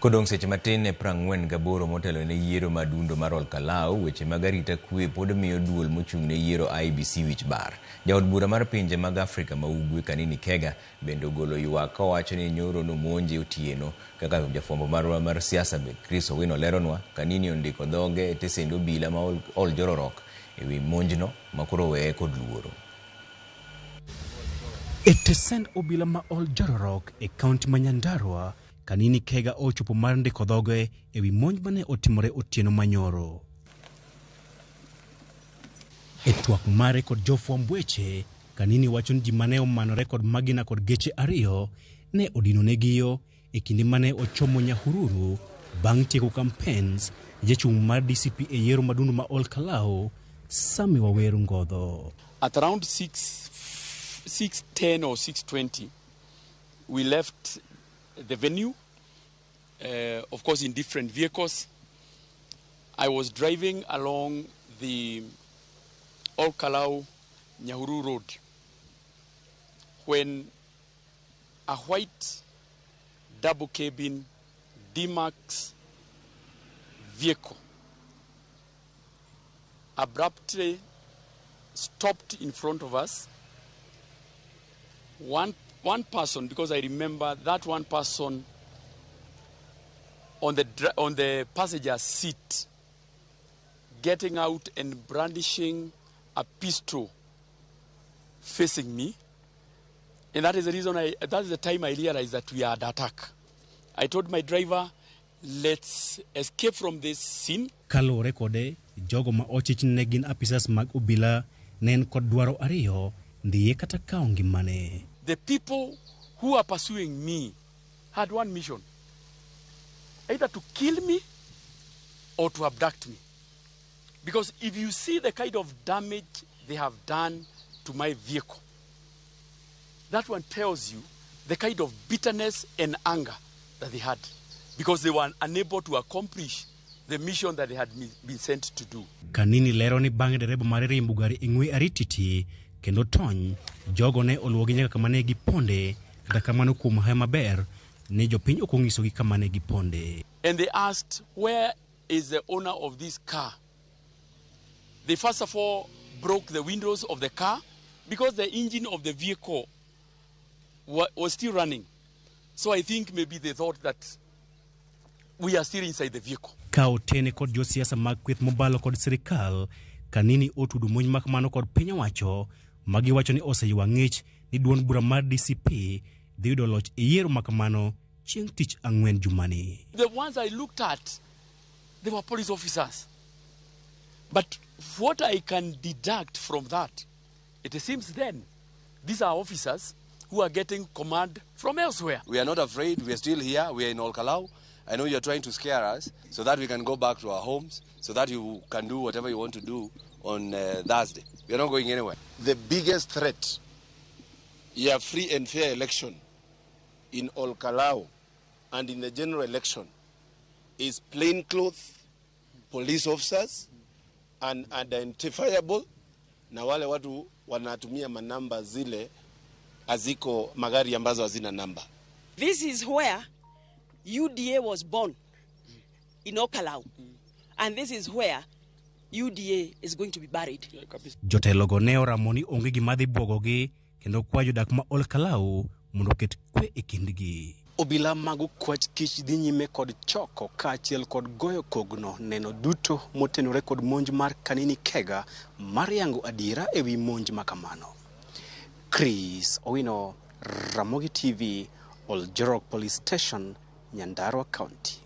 Kodong seche matin ne 48 motelo ne yiero madundo mar Ol Kalou, weche mag arita kwe pod miyo duol mochung' ne yiero IEBC wich bar. Jaod bura mar pinje mag Afrika ma Ugwe Kanini Kega bende ogolo ywak kowacho ni nyoro nomonje otieno. Kaka jafwambo mar siasa Chris Owino leronwa, Kanini ondiko dhoge e tesend obila ma Ol Jororok ewi monjno makoro weye kod luoro. E tesend obila ma Ol Jororok e kaunti ma Nyandarua, Kanini Kega ochopo mar ndiko dhoge ewi monj mane otimore otieno manyoro. E twak mare kod jofwamb weche, Kanini wacho ni ji mane omanore kod magina kod geche ariyo ne odino negiyo e kinde mane ochomo Nyahururu bang' tieko kampens jachung' mar DCP e yiero madundo ma Ol Kalou, Sami Waweru Ngodho. At around 6:10 or 6:20, we left the venue, of course in different vehicles. I was driving along the Ol Kalou Nyahururu Road when a white double cabin D-Max vehicle abruptly stopped in front of us. One person, because I remember that one person on the passenger seat getting out and brandishing a pistol facing me, and that is the reason that is the time I realized that we are under attack. I told my driver, let's escape from this scene. Kalore kode jogo ma ochich ne gin apisas mag obila nen kod dwaro ariyo ndiye kata kao ngimane. The people who are pursuing me had one mission, either to kill me or to abduct me. Because if you see the kind of damage they have done to my vehicle, that one tells you the kind of bitterness and anger that they had, because they were unable to accomplish the mission that they had been sent to do. Kanini lero ni bang' dereba mar riembo gari ing'we arititi kendo tony jogo ne oluwogi nyaka kamane giponde, kata kamano kuom haya maber ne jopiny ok onyisogi kamane giponde. And they asked, where is the owner of this car? They first of all broke the windows of the car because the engine of the vehicle was still running. So I think maybe they thought that we are still inside the vehicle. Kao tene kod jo siasa mag kweth mobalo kod sirikal, Kanini otudo monj makamano kod piny owacho, magi wacho ni oseywa ng'ich ni duond bura mar DCP dhi yudo loch e yiero makamano chieng' tich ang'wen jumani. The ones I looked at, they were police officers. But what I can deduct from that, it seems then these are officers who are getting command from elsewhere. We are not afraid. We are still here. We are in Ol Kalou. I know you're trying to scare us so that we can go back to our homes, so that you can do whatever you want to do on Thursday. We are not going anywhere. The biggest threat, a free and fair election in Ol Kalou and in the general election is plainclothes police officers, unidentifiable, na wale watu wanatumia manamba zile aziko magari ambazo hazina namba. This is where UDA was born, in Ol Kalou. And this is where UDA is going to be buried. Jotelogo ne oramo ni onge gima dhi bwogogi kendo kwayo jodak ma Ol Kalou mondo oket kwe e kindgi. Obila mag kwach kich dhi nyime kod choko kaachiel kod goyo kogno neno duto motenore kod monj mar Kanini Kega mar yango adiera ewi monj makamano. Chris Owino, Ramogi TV, Ol Jororok Police Station, Nyandarua County.